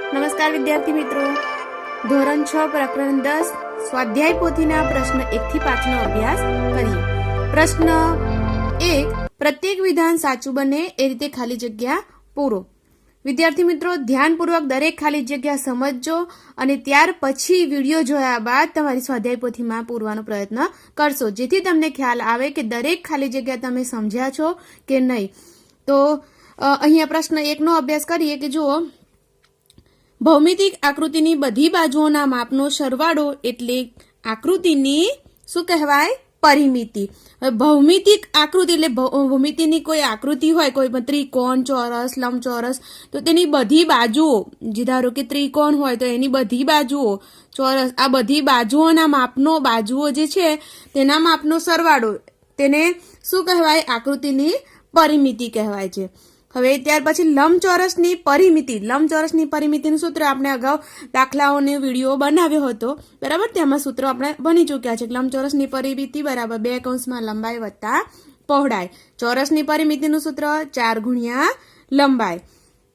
નમસ્કાર વિદ્યાર્થી મિત્રો, ધોરણ 6 પ્રકરણ 10 સ્વાધ્યાય પોથીના પ્રશ્ન 1 થી 5 નો અભ્યાસ કરીએ. પ્રશ્ન 1, પ્રત્યેક વિધાન સાચું બને એ રીતે ખાલી જગ્યા પૂરો. વિદ્યાર્થી મિત્રો, ધ્યાનપૂર્વક દરેક ખાલી જગ્યા સમજજો અને ત્યાર પછી વિડીયો જોયા બાદ તમારી સ્વાધ્યાય પોથીમાં પૂરવાનો પ્રયત્ન કરશો, જેથી તમને ખ્યાલ આવે કે દરેક ખાલી જગ્યા તમે સમજ્યા છો કે નહીં. તો અહીંયા પ્રશ્ન 1 નો અભ્યાસ કરીએ કે જુઓ, ભૌમિતિક આકૃતિની બધી બાજુઓના માપનો સરવાળો એટલે આકૃતિની શું કહેવાય? પરિમિતિ. ભૌમિતિક આકૃતિ એટલે ભૌમિતિની કોઈ આકૃતિ હોય, કોઈ ત્રિકોણ, ચોરસ, લંબચોરસ, તો તેની બધી બાજુઓ, જે ધારો કે ત્રિકોણ હોય તો એની બધી બાજુઓ, ચોરસ, આ બધી બાજુઓના માપનો, બાજુઓ જે છે તેના માપનો સરવાળો, તેને શું કહેવાય? આકૃતિની પરિમિતિ કહેવાય છે. હવે ત્યાર પછી લંબચોરસની પરિમિતિ. લંબચોરસની પરિમિતિનું સૂત્ર આપણે અગાઉ દાખલાઓનો વિડીયો બનાવ્યો હતો, બરાબર? તેમાં સૂત્રો આપણે ભણી ચૂક્યા છે. લંબચોરસની પરિમિતિ બરાબર 2 કૌંસમાં લંબાઈ વત્તા પહોળાઈ. ચોરસની પરિમિતિનું સૂત્ર 4 ગુણ્યા લંબાઈ.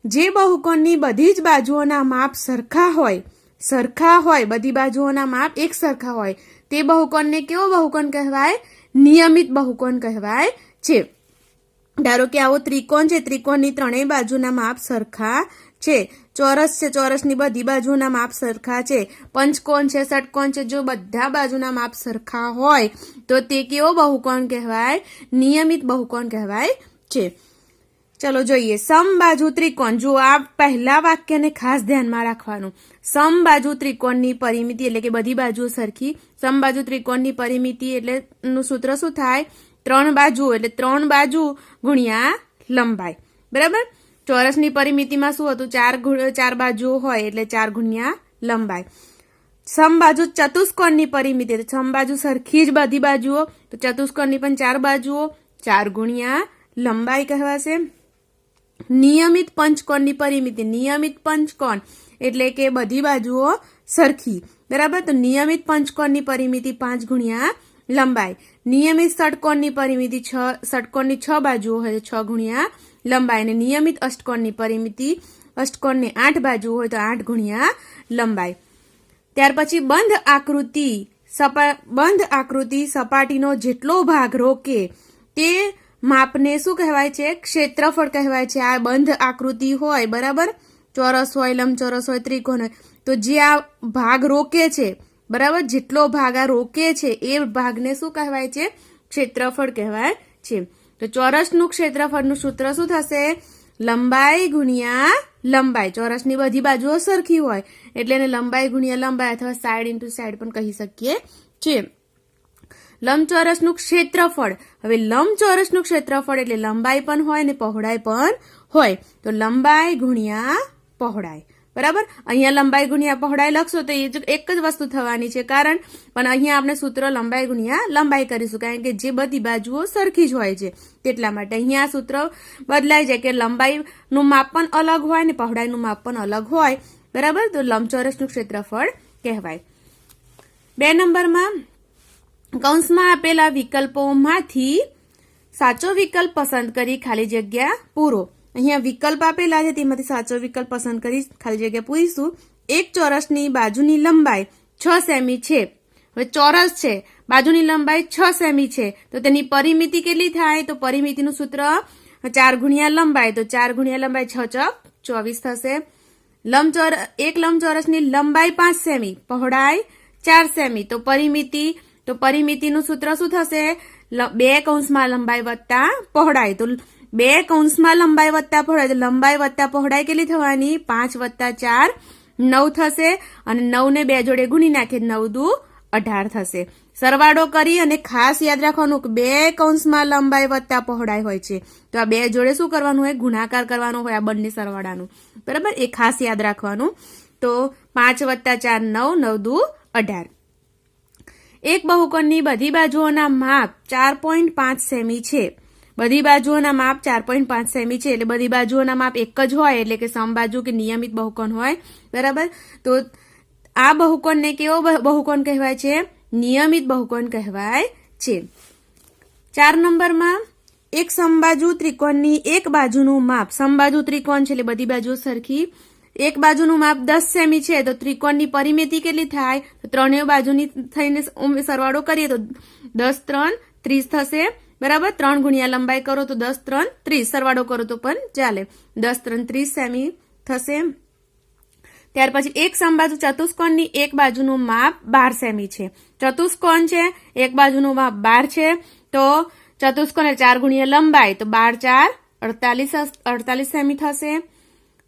જે બહુકોણની બધી જ બાજુઓના માપ સરખા હોય, બધી બાજુઓના માપ એક સરખા હોય, તે બહુકોણને કેવો બહુકોણ કહેવાય? નિયમિત બહુકોણ કહેવાય છે. ધારો કે આવો ત્રિકોણ છે, ત્રિકોણની ત્રણેય બાજુના માપ સરખા છે. ચોરસ છે, ચોરસની બધી બાજુના માપ સરખા છે. પંચકોણ છે, ષટકોણ છે, જો બધા બાજુના માપ સરખા હોય તો તે કેવો બહુકોણ કહેવાય? નિયમિત બહુકોણ કહેવાય છે. ચલો જોઈએ, સમબાજુ ત્રિકોણ. જો આ પહેલા વાક્યને ખાસ ધ્યાનમાં રાખવાનું. સમબાજુ ત્રિકોણની પરિમિતિ એટલે કે બધી બાજુઓ સરખી. સમબાજુ ત્રિકોણની પરિમિતિ એટલે નું સૂત્ર શું થાય? 3 બાજુ એટલે 3 બાજુ ગુણ્યા લંબાઈ, બરાબર? ચોરસની પરિમિતિમાં શું હતું? 4 બાજુઓ હોય એટલે 4 ગુણ્યા લંબાઈ. સમબાજુ ચતુષ્કોણની પરિમિતિ એટલે સમબાજુ સરખી જ બધી બાજુઓ, તો ચતુષ્કોણની પણ 4 બાજુઓ, 4 ગુણ્યા લંબાઈ કહેવાશે. નિયમિત પંચકોણની પરિમિતિ. નિયમિત પંચકોણ એટલે કે બધી બાજુઓ સરખી, બરાબર? તો નિયમિત પંચકોણની પરિમિતિ 5 ગુણ્યા લંબાઈ. નિયમિત ષટકોણની પરિમિતિ ષટકોણની 6 બાજુઓ હોય તો 6 ગુણ્યા લંબાઈ. અને નિયમિત અષ્ટકોણની પરિમિતિ અષ્ટકોણની 8 બાજુઓ હોય તો 8 ગુણ્યા લંબાઈ. ત્યાર પછી બંધ આકૃતિ સપાટીનો જેટલો ભાગ રોકે તે માપને શું કહેવાય છે? ક્ષેત્રફળ કહેવાય છે. આ બંધ આકૃતિ હોય, બરાબર? ચોરસ હોય, લંબચોરસ હોય, ત્રિકોણ હોય, તો જે આ ભાગ રોકે છે, બરાબર, જેટલો ભાગ આ રોકે છે એ ભાગને શું કહેવાય છે? ક્ષેત્રફળ કહેવાય છે. તો ચોરસનું ક્ષેત્રફળનું સૂત્ર શું થશે? લંબાઈ ગુણ્યા લંબાઈ. ચોરસની બધી બાજુઓ સરખી હોય એટલે એને લંબાઈ ગુણ્યા લંબાઈ અથવા સાઈડ ઇન્ટુ સાઈડ પણ કહી શકીએ છે. લંબચોરસનું ક્ષેત્રફળ. હવે લંબચોરસનું ક્ષેત્રફળ એટલે લંબાઈ પણ હોય ને પહોળાઈ પણ હોય, તો લંબાઈ ગુણ્યા પહોળાઈ, બરાબર? અહીંયા લંબાઈ ગુણ્યા પહોળાઈ લખશો તો એ એક જ વસ્તુ થવાની છે, કારણ પણ અહીંયા આપણે સૂત્ર લંબાઈ ગુણ્યા લંબાઈ કરીશું, કારણ કે જે બધી બાજુઓ સરખી જ હોય છે તેટલા માટે. અહીંયા આ સૂત્ર બદલાઈ જાય કે લંબાઈનું માપ પણ અલગ હોય ને પહોળાઈનું માપ પણ અલગ હોય, બરાબર? તો લંબચોરસનું ક્ષેત્રફળ કહેવાય. 2 નંબરમાં કૌંસમાં આપેલા વિકલ્પોમાંથી સાચો વિકલ્પ પસંદ કરી ખાલી જગ્યા પૂરો. અહીંયા વિકલ્પ આપેલા છે, તેમાંથી સાચો વિકલ્પ પસંદ કરી ખાલી જગ્યા પૂરીશું. એક ચોરસની બાજુની લંબાઈ 6 સેમી છે. હવે ચોરસ છે, બાજુની લંબાઈ 6 સેમી છે, તો તેની પરિમિતિ કેટલી થાય? તો પરિમિતિનું સૂત્ર 4 ગુણ્યા લંબાઈ, તો 4 ગુણ્યા લંબાઈ 6 ચોક 24 થશે. એક લંબચોરસની લંબાઈ 5 સેમી, પહોળાઈ 4 સેમી, તો પરિમિતિનું સૂત્ર શું થશે? 2 કૌંસમાં લંબાઈ વત્તા પહોળાઈ. તો 2 કૌંસમાં લંબાઈ વત્તા પહોળાઈ, તો લંબાઈ વત્તા પહોળાઈ કેટલી થવાની? 5 વત્તા 4 9 થશે, અને 9 ને 2 જોડે ગુણી નાખીએ, 9 દુ 18 થશે. સરવાળો કરી અને ખાસ યાદ રાખવાનું કે 2 કૌંસમાં લંબાઈ વત્તા પહોળાઈ હોય છે, તો આ 2 જોડે શું કરવાનું હોય? ગુણાકાર કરવાનો હોય આ બંને સરવાળાનું, બરાબર? એ ખાસ યાદ રાખવાનું. તો 5 વત્તા 4 9, 9 દુ 18. એક બહુકોણની બધી બાજુઓના માપ 4.5 સેમી છે. બધી બાજુઓના માપ 4.5 સેમી છે એટલે બધી બાજુઓના માપ એક જ હોય, એટલે કે સમબાજુ કે નિયમિત બહુકોણ હોય, બરાબર? તો આ બહુકોણને કેવો બહુકોણ કહેવાય છે? નિયમિત બહુકોણ કહેવાય છે. 4 નંબરમાં એક સમબાજુ ત્રિકોણની એક બાજુનું માપ, સમબાજુ ત્રિકોણ છે એટલે બધી બાજુઓ સરખી, એક બાજુનું માપ 10 સેમી છે તો ત્રિકોણની પરિમિતિ કેટલી થાય? તો ત્રણેય બાજુની થઈને સરવાળો કરીએ તો 10 3 30 થશે, બરાબર. 3 ગુણ્યા લંબાઈ કરો તો 10 3 30, સરવાળો કરો તો પણ ચાલે. 10 3 30 સેમી થશે. ત્યાર પછી એક સમબાજુ ચતુષ્કોણની એક બાજુનું માપ 12 સેમી છે. ચતુષ્કોણ છે, એક બાજુનું માપ 12 છે, તો ચતુષ્કોણ 4 ગુણ્યા લંબાઈ તો 12 4 48 સેમી થશે.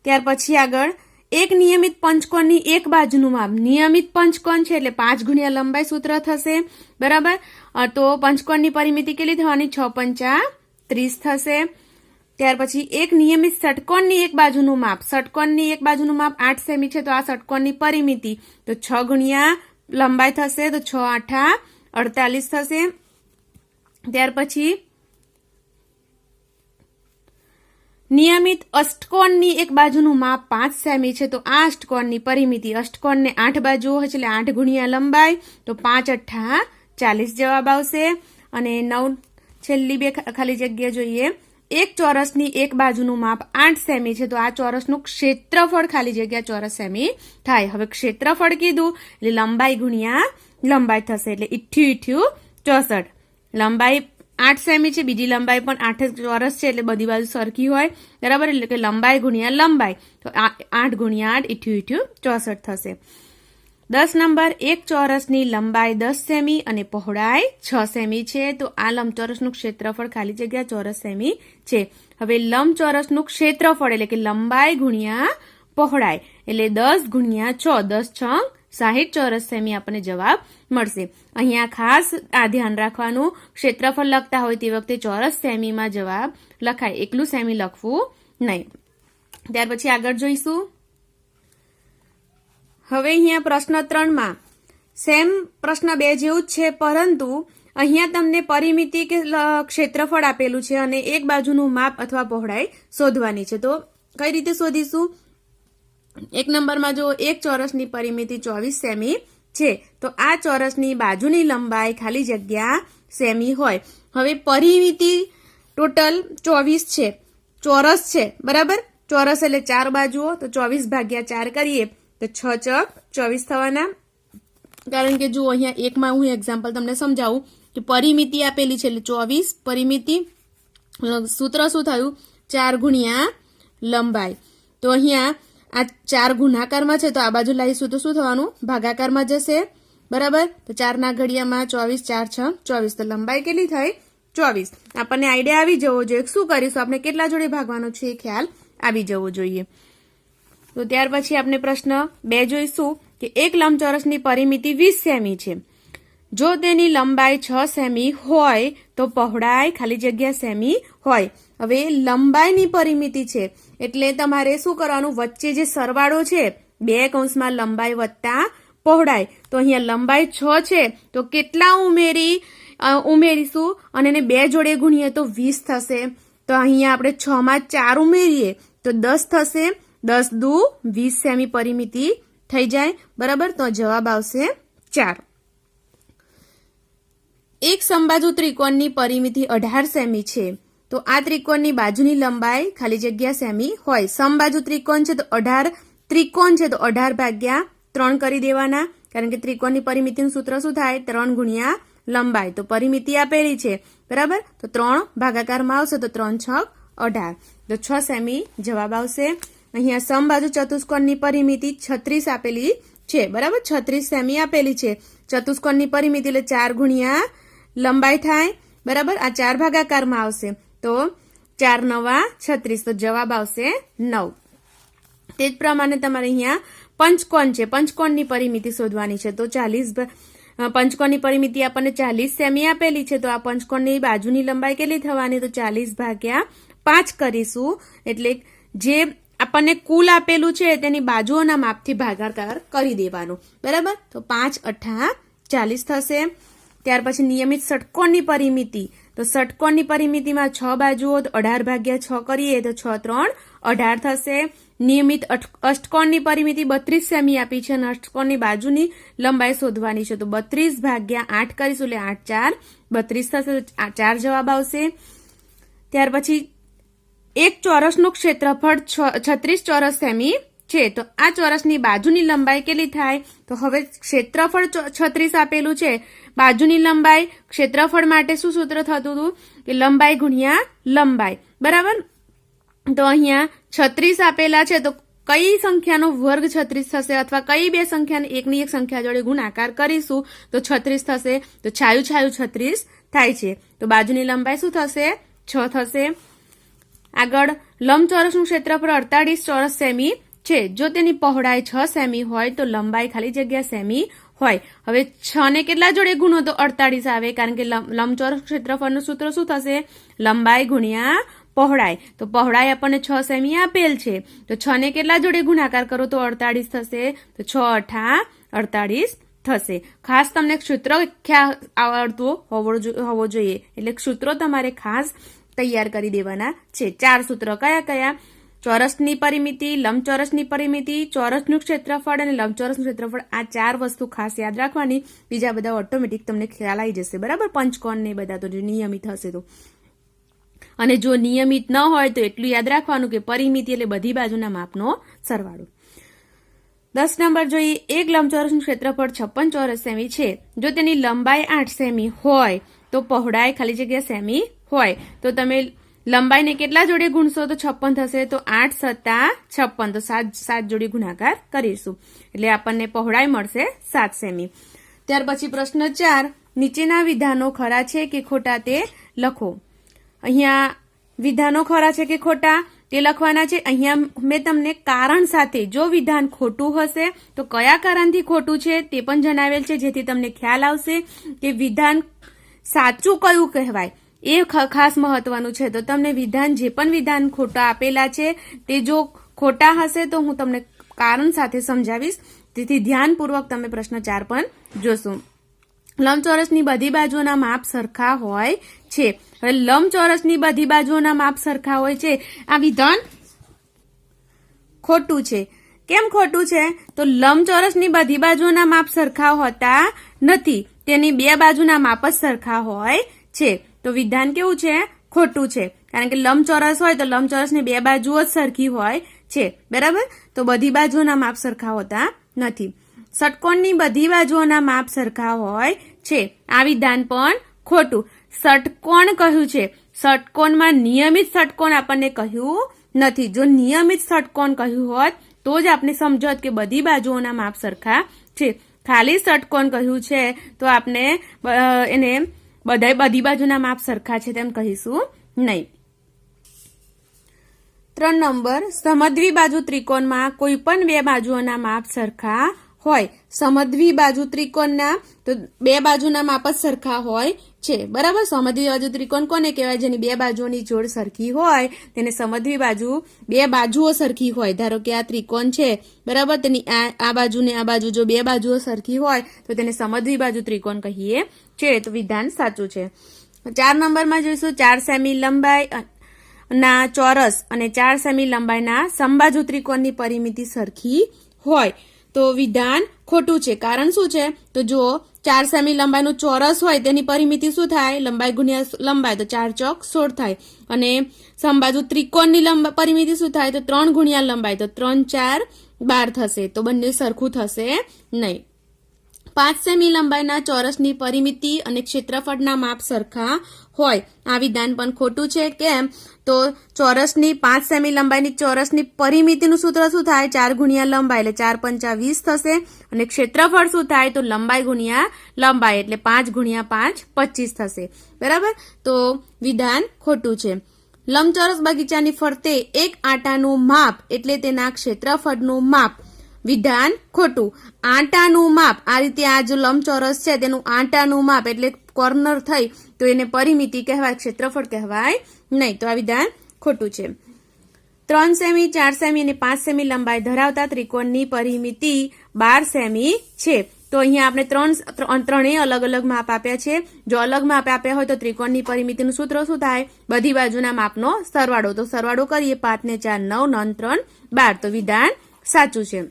ત્યાર પછી આગળ એક નિયમિત પંચકોણની એક બાજુનું માપ, નિયમિત પંચકોણ છે એટલે 5 ગુણ્યા લંબાઈ સૂત્ર થશે, બરાબર. તો પંચકોણની પરિમિતિ કેટલી થવાની? 6 5 30 થશે. ત્યાર પછી એક નિયમિત ષટકોણની એક બાજુનું માપ, ષટકોણની એક બાજુનું માપ 8 સેમી છે તો આ ષટકોણની પરિમિતિ તો 6 ગુણ્યા લંબાઈ થશે તો 6 8 48 થશે. ત્યાર પછી નિયમિત અષ્ટકોણની એક બાજુનું માપ 5 સેમી છે તો આ અષ્ટકોણની પરિમિતિ, અષ્ટકોણને 8 બાજુઓ હોય એટલે 8 ગુણ્યા લંબાઈ તો 5 8 40 જવાબ આવશે. અને 9 છેલ્લી બે ખાલી જગ્યા જોઈએ. એક ચોરસની એક બાજુનું માપ 8 સેમી છે તો આ ચોરસનું ક્ષેત્રફળ ખાલી જગ્યા ચોરસ સેમી થાય. હવે ક્ષેત્રફળ કીધું એટલે લંબાઈ ગુણ્યા લંબાઈ થશે એટલે 88 64. લંબાઈ 8 સેમી છે, બીજી લંબાઈ પણ 8 ચોરસ છે એટલે બધી બાજુ સરખી હોય, બરાબર. એટલે કે લંબાઈ ગુણ્યા લંબાઈ તો 8 ગુણ્યા 8 88 64 થશે. 10 નંબર, એક ચોરસની લંબાઈ 10 સેમી અને પહોળાઈ 6 સેમી છે તો આ લંબચોરસનું ક્ષેત્રફળ ખાલી જગ્યા ચોરસ સેમી છે. હવે લંબચોરસનું ક્ષેત્રફળ એટલે કે લંબાઈ ગુણ્યા પહોળાઈ એટલે 10 ગુણ્યા 6, 10 6 60 ચોરસ સેમી આપણને જવાબ મળશે. અહીંયા ખાસ આ ધ્યાન રાખવાનું, ક્ષેત્રફળ લખતા હોય તે વખતે ચોરસ સેમીમાં જવાબ લખાય, એકલું સેમી લખવું નહીં. ત્યાર પછી આગળ જોઈશું. હવે અહીંયા પ્રશ્ન 3માં સેમ પ્રશ્ન 2 જેવું જ છે, પરંતુ અહીંયા તમને પરિમિતિ કે ક્ષેત્રફળ આપેલું છે અને એક બાજુનું માપ અથવા પહોળાઈ શોધવાની છે. તો કઈ રીતે શોધીશું? એક નંબરમાં જો એક ચોરસની પરિમિતિ 24 સેમી છે તો આ ચોરસની બાજુની લંબાઈ ખાલી જગ્યા સેમી હોય. હવે પરિમિતિ ટોટલ 24 છે, ચોરસ છે, બરાબર. ચોરસ એટલે 4 બાજુઓ તો 24 ભાગ્યા 4 કરીએ તો 6 ચોક 24 થવાના. કારણ કે જો અહીંયા એકમાં હું એક્ઝામ્પલ તમને સમજાવું કે પરિમિતિ આપેલી છે એટલે 24 પરિમિતિ, સૂત્ર શું થયું? 4 ગુણ્યા લંબાઈ. તો અહીંયા આ 4 ગુણાકારમાં છે તો આ બાજુ લાવીશું તો શું થવાનું? ભાગાકારમાં જશે, બરાબર. તો 4 ના ઘડિયામાં 24 4 6 24 તો લંબાઈ કેટલી થઈ? 24. આપણને આઈડિયા આવી જવો જોઈએ શું કરીશું, આપણે કેટલા જોડે ભાગવાનો છે એ ખ્યાલ આવી જવો જોઈએ. તો ત્યાર પછી આપણે પ્રશ્ન 2 જોઈશું કે એક લંબચોરસની પરિમિતિ 20 સેમી છે. જો તેની લંબાઈ 6 સેમી હોય તો પહોળાઈ ખાલી જગ્યા સેમી હોય. હવે લંબાઈની પરિમિતિ છે એટલે તમારે શું કરવાનું? વચ્ચે જે સરવાળો છે 2 કૌંસમાં લંબાઈ વત્તા પહોળાઈ, તો અહીંયા લંબાઈ 6 છે તો કેટલા ઉમેરીશું અને એને 2 જોડે ગુણીએ તો 20 થશે. તો અહીંયા આપણે 6 માં 4 ઉમેરીએ તો 10 થશે. 10 દુ 20 સેમી પરિમિતિ થઈ જાય, બરાબર. તો જવાબ આવશે 4. એક સમબાજુ ત્રિકોણની પરિમિતિ 18 સેમી છે તો આ ત્રિકોણની બાજુની લંબાઈ ખાલી જગ્યા સેમી હોય. સમબાજુ ત્રિકોણ છે તો 18 ત્રિકોણ છે તો 18 ભાગ્યા 3 કરી દેવાના, કારણ કે ત્રિકોણની પરિમિતિનું સૂત્ર શું થાય? 3 ગુણ્યા લંબાઈ. તો પરિમિતિ આપેલી છે, બરાબર. તો 3 ભાગાકારમાં આવશે તો 3 6 18 તો 6 સેમી જવાબ આવશે. અહીંયા સમબાજુ ચતુષ્કોણની પરિમિતિ 36 આપેલી છે, બરાબર. 36 સેમી આપેલી છે. ચતુષ્કોણની પરિમિતિ એટલે 4 ગુણ્યા લંબાઈ થાય, બરાબર. આ 4 ભાગાકારમાં આવશે તો 4 9 36 તો જવાબ આવશે 9. તે જ પ્રમાણે તમારે અહીંયા પંચકોણ છે, પંચકોણની પરિમિતિ શોધવાની છે. તો 40 પંચકોણની પરિમિતિ આપણને 40 સેમી આપેલી છે તો આ પંચકોણની બાજુની લંબાઈ કેટલી થવાની? તો 40 ભાગ્યા 5 કરીશું એટલે જે આપણને કુલ આપેલું છે તેની બાજુઓના માપથી ભાગાકાર કરી દેવાનું, બરાબર. તો 5 8 40 થશે. ત્યાર પછી નિયમિત ષટકોણની પરિમિતિ, તો ષટકોણની પરિમિતિમાં 6 બાજુઓ તો 18 ભાગ્યા 6 કરીએ તો 6 3 18 થશે. નિયમિત અષ્ટકોણની પરિમિતિ 32 સેમી આપી છે અને અષ્ટકોણની બાજુની લંબાઈ શોધવાની છે તો 32 ભાગ્યા 8 કરીશું એટલે 8 4 32 થશે તો 4 જવાબ આવશે. ત્યાર પછી એક ચોરસનું ક્ષેત્રફળ 36 ચોરસ સેમી છે તો આ ચોરસની બાજુની લંબાઈ કેટલી થાય? તો હવે ક્ષેત્રફળ 36 આપેલું છે, બાજુની લંબાઈ, ક્ષેત્રફળ માટે શું સૂત્ર થતું હતું કે લંબાઈ ગુણ્યા લંબાઈ, બરાબર. તો અહીંયા 36 આપેલા છે તો કઈ સંખ્યાનો વર્ગ 36 થશે અથવા કઈ બે સંખ્યાને એકની એક સંખ્યા જોડે ગુણાકાર કરીશું તો 36 થશે. તો છાયું છાયું 36 થાય છે. તો બાજુની લંબાઈ શું થશે? 6 થશે. આગળ લંબચોરસનું ક્ષેત્રફળ 48 ચોરસ સેમી છે. જો તેની પહોળાઈ 6 સેમી હોય તો લંબાઈ ખાલી જગ્યા સેમી હોય. હવે 6 ને કેટલા જોડે ગુણો તો 48 આવે, કારણ કે લંબચોરસ ક્ષેત્રફળનું સૂત્ર શું થશે? લંબાઈ ગુણ્યા પહોળાઈ. તો પહોળાઈ આપણને 6 સેમી આપેલ છે તો 6 ને કેટલા જોડે ગુણાકાર કરો તો 48 થશે. તો 6 અઠા 48 થશે. ખાસ તમને સૂત્ર ખ્યાલ આવડતું હોવો જોઈએ, એટલે સૂત્રો તમારે ખાસ તૈયાર કરી દેવાના છે. 4 સૂત્ર કયા કયા? ચોરસની પરિમિતિ, લંબચોરસની પરિમિતિ, ચોરસનું ક્ષેત્રફળ અને લંબચોરસનું ક્ષેત્રફળ. આ 4 વસ્તુ ખાસ યાદ રાખવાની. બીજા બધા ઓટોમેટિક તમને ખ્યાલ આવી જશે, બરાબર. પંચકોણ ને બધા તો નિયમિત હશે તો. અને જો નિયમિત ન હોય તો એટલું યાદ રાખવાનું કે પરિમિતિ એટલે બધી બાજુના માપનો સરવાળો. 10 નંબર જોઈએ. એક લંબચોરસનું ક્ષેત્રફળ 56 ચોરસ સેમી છે. જો તેની લંબાઈ 8 સેમી હોય તો પહોળાઈ ખાલી જગ્યા સેમી હોય તો તમે લંબાઈને કેટલા જોડે ગુણશો તો 56 થશે. તો 8 સત્તા 56 તો 7 જોડે ગુણાકાર કરીશું એટલે આપણને પહોળાઈ મળશે 7 સેમી. ત્યાર પછી પ્રશ્ન 4, નીચેના વિધાનો ખરા છે કે ખોટા તે લખો. અહીંયા વિધાનો ખરા છે કે ખોટા તે લખવાના છે. અહીંયા મેં તમને કારણ સાથે, જો વિધાન ખોટું હશે તો કયા કારણથી ખોટું છે તે પણ જણાવેલ છે, જેથી તમને ખ્યાલ આવશે કે વિધાન સાચું કયું કહેવાય. એ ખાસ મહત્વનું છે. તો તમને વિધાન, જે પણ વિધાન ખોટા આપેલા છે તે જો ખોટા હશે તો હું તમને કારણ સાથે સમજાવીશ, તેથી ધ્યાનપૂર્વક તમે પ્રશ્ન 4 પણ જોશો. લંબચોરસની બધી બાજુઓના માપ સરખા હોય છે. હવે લંબચોરસની બધી બાજુઓના માપ સરખા હોય છે, આ વિધાન ખોટું છે. કેમ ખોટું છે? તો લંબચોરસની બધી બાજુઓના માપ સરખા હોતા નથી, તેની બે બાજુના માપ જ સરખા હોય છે. તો વિધાન કેવું છે? ખોટું છે. કારણ કે લંબચોરસ હોય તો લંબચોરસની બે બાજુઓ જ સરખી હોય છે, બરાબર. તો બધી બાજુઓના માપ સરખા હોતા નથી. ષટકોણની બધી બાજુઓના માપ સરખા હોય છે, આ વિધાન પણ ખોટું. ષટકોણ કહ્યું છે, ષટકોણમાં નિયમિત ષટકોણ આપણને કહ્યું નથી. જો નિયમિત ષટકોણ કહ્યું હોત તો જ આપણે સમજત કે બધી બાજુઓના માપ સરખા છે. ખાલી ષટકોણ કહ્યું છે તો આપણે એને બધી બાજુના માપ સરખા છે તેમ કહીશું નહીં. 3 નંબર, સમદ્વિ બાજુ ત્રિકોણમાં કોઈ પણ બે બાજુઓના માપ સરખા હોય. સમદ્વિ બાજુ ત્રિકોણના તો બે બાજુના માપ જ સરખા હોય છે, બરાબર. સમદ્વિ બાજુ ત્રિકોણ કોને કહેવાય? જેની બે બાજુઓની જોડ સરખી હોય તેને સમદ્વિ બાજુ, બે બાજુઓ સરખી હોય. ધારો કે આ ત્રિકોણ છે, બરાબર, તેની આ બાજુ ને આ બાજુ જો બે બાજુઓ સરખી હોય તો તેને સમદ્વિ બાજુ ત્રિકોણ કહીએ છે. તો વિધાન સાચું છે. 4 નંબરમાં જોઈશું. 4 સેમી લંબાઈ ના ચોરસ અને 4 સેમી લંબાઈના સમબાજુ ત્રિકોણની પરિમિતિ સરખી હોય તો વિધાન ખોટું છે. કારણ શું છે? તો જો 4 સેમી લંબાઈનું ચોરસ હોય તેની પરિમિતિ શું થાય? લંબાઈ ગુણ્યા લંબાઈ, તો 4 ચોક 16 થાય. અને સમબાજુ ત્રિકોણની પરિમિતિ શું થાય? તો 3 ગુણ્યા લંબાઈ, તો 3 4 12 થશે. તો બંને સરખું થશે નહીં. 5 સેમી લંબાઈના ચોરસની પરિમિતિ અને ક્ષેત્રફળના માપ સરખા હોય, આ વિધાન પણ ખોટું છે. કેમ? તો ચોરસની 5 સેમી લંબાઈની ચોરસની પરિમિતિનું સૂત્ર શું થાય? 4 ગુણ્યા લંબાઈ એટલે 4 પંચા 20 થશે. અને ક્ષેત્રફળ શું થાય? તો લંબાઈ ગુણ્યા લંબાઈ એટલે 5 ગુણ્યા 5 25 થશે, બરાબર. તો વિધાન ખોટું છે. લંબચોરસ બગીચાની ફરતે એક આંટાનું માપ એટલે તેના ક્ષેત્રફળનું માપ, વિધાન ખોટું. આંટાનું માપ, આ રીતે આ જો લંબચોરસ છે તેનું આંટાનું માપ એટલે કોર્નર થઈ તો એને પરિમિતિ કહેવાય, ક્ષેત્રફળ કહેવાય નહીં. તો આ વિધાન ખોટું છે. 3 સેમી, 4 સેમી અને 5 સેમી લંબાઈ ધરાવતા ત્રિકોણની પરિમિતિ 12 સેમી છે. તો અહીંયા આપણે ત્રણેય અલગ અલગ માપ આપ્યા છે. જો અલગ માપ આપ્યા હોય તો ત્રિકોણની પરિમિતિનું સૂત્ર શું થાય? બધી બાજુના માપનો સરવાળો. તો સરવાળો કરીએ, 5 ને 4 9, 9 3 12. તો વિધાન સાચું છે.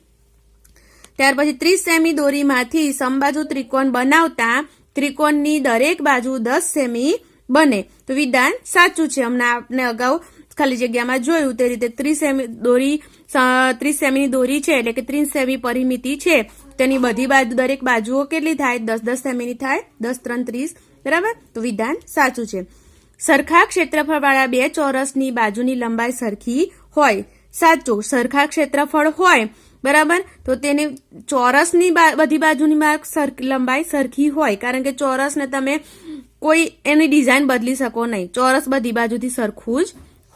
ત્યાર પછી 30 સેમી દોરીમાંથી સમબાજુ ત્રિકોણ બનાવતા ત્રિકોણની દરેક બાજુ 10 સેમી બને. તો વિધાન સાચું છે. હમણાં આપણે અગાઉ ખાલી જગ્યામાં જોયું તે રીતે 30 સેમી દોરી 30 સેમીની દોરી છે એટલે કે 30 સેમી પરિમિતિ છે, તેની બધી બાજુ દરેક બાજુઓ કેટલી થાય? 10 સેમીની થાય, 10 3 30, બરાબર. તો વિધાન સાચું છે. સરખા ક્ષેત્રફળવાળા બે ચોરસની બાજુની લંબાઈ સરખી હોય. સાચું. સરખા ક્ષેત્રફળ હોય, બરાબર, તો તેને ચોરસની બધી બાજુની લંબાઈ સરખી હોય, કારણ કે ચોરસને તમે કોઈ એની ડિઝાઇન બદલી શકો નહીં. ચોરસ બધી બાજુથી સરખું જ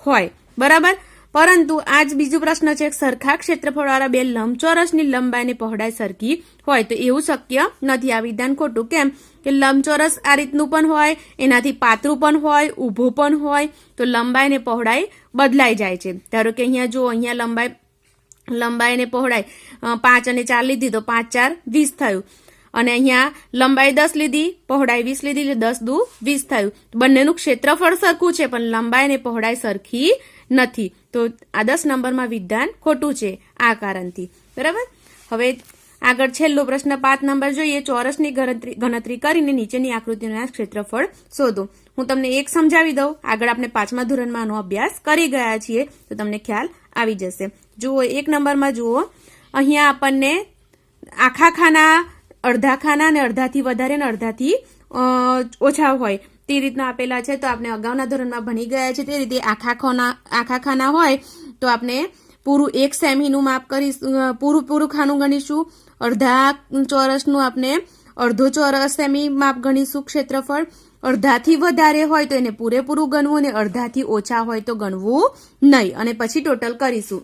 હોય, બરાબર. પરંતુ આ જ બીજો પ્રશ્ન છે, સરખા ક્ષેત્રફળવાળા બે લંબચોરસની લંબાઈ અને પહોળાઈ સરખી હોય, તો એવું શક્ય નથી. આ વિધાન ખોટું. કેમ કે લંબચોરસ આ રીતનું પણ હોય, એનાથી પાતળું પણ હોય, ઊભું પણ હોય, તો લંબાઈ અને પહોળાઈ બદલાઈ જાય છે. ધારો કે અહીંયા જો અહીંયા લંબાઈ અને પહોળાઈ 5 અને 4 લીધી તો 5 4 20 થયું, અને અહીંયા લંબાઈ 10 લીધી, પહોળાઈ 20 લીધી એટલે 10 દુ 20 થયું. બંનેનું ક્ષેત્રફળ સરખું છે પણ લંબાઈ અને પહોળાઈ સરખી નથી. તો આ 10 નંબરમાં વિધાન ખોટું છે આ કારણથી, બરાબર. હવે આગળ છેલ્લો પ્રશ્ન 5 નંબર જોઈએ. ચોરસની ગણતરી કરીને નીચેની આકૃતિના ક્ષેત્રફળ શોધો. હું તમને એક સમજાવી દઉં, આગળ આપણે 5મા ધોરણમાં આનો અભ્યાસ કરી ગયા છીએ તો તમને ખ્યાલ આવી જશે. જુઓ 1 નંબરમાં જુઓ, અહીંયા આપણને આખા ખાના, અડધા ખાના અને અડધાથી વધારે ને અડધાથી ઓછા હોય તે રીતના આપેલા છે. તો આપણે અગાઉના ધોરણમાં ભણી ગયા છે તે રીતે આખા ખાના હોય તો આપણે પૂરું 1 સેમીનું માપ કરીશું, પૂરું ખાનું ગણીશું. અડધા ચોરસનું આપણે અડધો ચોરસ સેમી માપ ગણીશું ક્ષેત્રફળ. અડધાથી વધારે હોય તો એને પૂરેપૂરું ગણવું અને અડધાથી ઓછા હોય તો ગણવું નહીં, અને પછી ટોટલ કરીશું.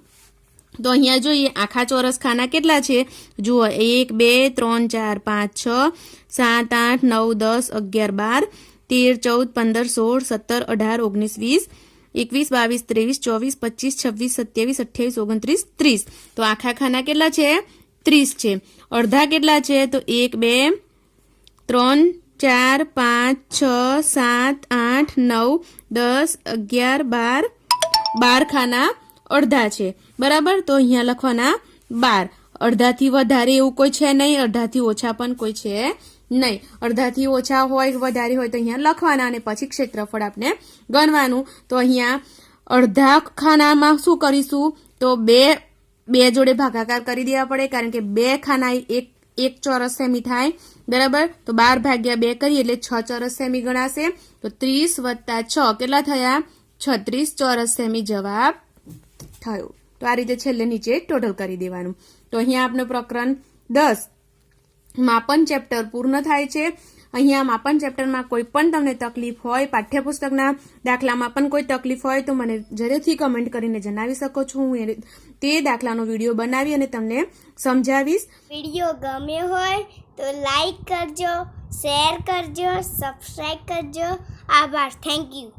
તો અહીંયા જોઈએ આખા ચોરસ ખાના કેટલા છે. જુઓ 1 2 3 4 5 6 7 8 9 10 11 12 13 14 15 16 17 18 19 20 21 22 23 24 25 26 27 28 29 30. તો આખા ખાના કેટલા છે? 30 છે. અડધા કેટલા છે? તો 1 2 3 4 5 6 7 8 9 10 11 12 ખાના અડધા છે, બરાબર. તો અહીંયા લખવાના 12. અડધાથી વધારે એવું કોઈ છે નહીં, અડધાથી ઓછા પણ કોઈ છે નહીં. અડધાથી ઓછા હોય, વધારે હોય તો અહીંયા લખવાના અને પછી ક્ષેત્રફળ આપણે ગણવાનું. તો અહીંયા અડધા ખાનામાં શું કરીશું? તો બે જોડે ભાગાકાર કરી દેવા પડે, કારણ કે 2 ખાના એક ચોરસ સેમી થાય, બરાબર. તો 12 ભાગ્યા 2 કરીએ એટલે 6 ચોરસ સેમી ગણાશે. તો 30 વત્તા 6 કેટલા થયા? 36 ચોરસ સેમી જવાબ થયો. તો આ રીતે છેલ્લે નીચે ટોટલ કરી દેવાનું. તો અહીંયા આપણે પ્રકરણ 10 માપન ચેપ્ટર પૂર્ણ થાય છે. અહીંયા માપન ચેપ્ટરમાં કોઈ પણ તમને તકલીફ હોય, પાઠ્યપુસ્તકના દાખલામાં પણ કોઈ તકલીફ હોય તો મને જરૂરથી કમેન્ટ કરીને જણાવી શકો છો. હું તે દાખલાનો વિડીયો બનાવી અને તમને સમજાવીશ. વિડીયો ગમ્યો હોય તો લાઈક કરજો, શેર કરજો, સબસ્ક્રાઇબ કરજો. આભાર. Thank you.